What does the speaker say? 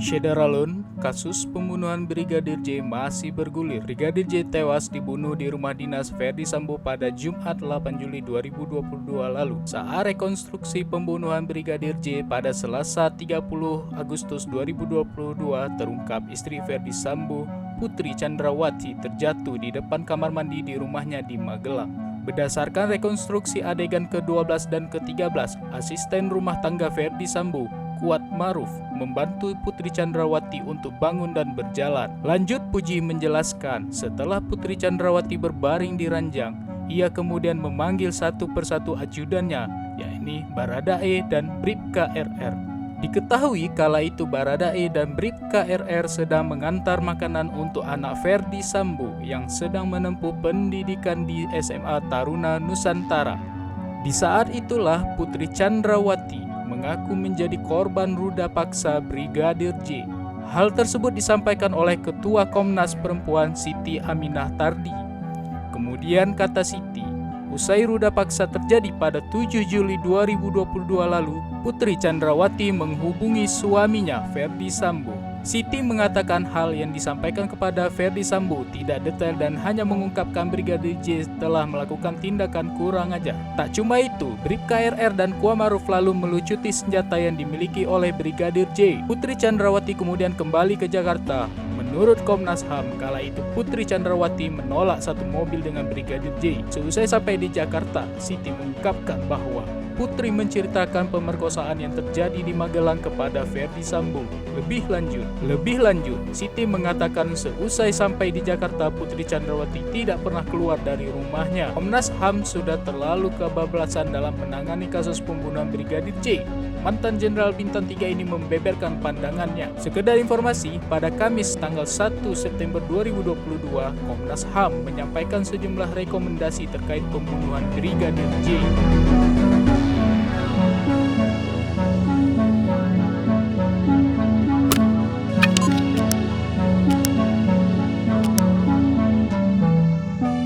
Syederalun, kasus pembunuhan Brigadir J masih bergulir. Brigadir J tewas dibunuh di rumah dinas Ferdy Sambo pada Jumat 8 Juli 2022 lalu. Saat rekonstruksi pembunuhan Brigadir J pada Selasa 30 Agustus 2022 terungkap istri Ferdy Sambo, Putri Chandrawati, terjatuh di depan kamar mandi di rumahnya di Magelang. Berdasarkan rekonstruksi adegan ke-12 dan ke-13, asisten rumah tangga Ferdy Sambo, Kuat Maruf, membantu Putri Chandrawati untuk bangun dan berjalan. Lanjut Puji menjelaskan, setelah Putri Chandrawati berbaring di ranjang, ia kemudian memanggil satu persatu ajudannya, yakni Baradae dan Bribka RR. Diketahui kala itu Baradae dan Bribka RR sedang mengantar makanan untuk anak Ferdy Sambo yang sedang menempuh pendidikan di SMA Taruna Nusantara. Di saat itulah Putri Chandrawati mengaku menjadi korban ruda paksa Brigadir J. Hal tersebut disampaikan oleh Ketua Komnas Perempuan Siti Aminah Tardi. Kemudian kata Siti, usai ruda paksa terjadi pada 7 Juli 2022 lalu, Putri Chandrawati menghubungi suaminya Ferdy Sambo. Siti mengatakan hal yang disampaikan kepada Ferdy Sambo tidak detail dan hanya mengungkapkan Brigadir J telah melakukan tindakan kurang ajar. Tak cuma itu, Bribka RR dan Kuat Maruf lalu melucuti senjata yang dimiliki oleh Brigadir J. Putri Chandrawati kemudian kembali ke Jakarta. Menurut Komnas HAM, kala itu Putri Chandrawati menolak satu mobil dengan Brigadir J. Seusai sampai di Jakarta, Siti mengungkapkan bahwa Putri menceritakan pemerkosaan yang terjadi di Magelang kepada Ferdy Sambo. Lebih lanjut, Siti mengatakan seusai sampai di Jakarta, Putri Chandrawati tidak pernah keluar dari rumahnya. Komnas HAM sudah terlalu kebablasan dalam menangani kasus pembunuhan Brigadir J. Mantan Jenderal Bintang 3 ini membeberkan pandangannya. Sekedar informasi, pada Kamis tanggal 1 September 2022, Komnas HAM menyampaikan sejumlah rekomendasi terkait pembunuhan Brigadir J.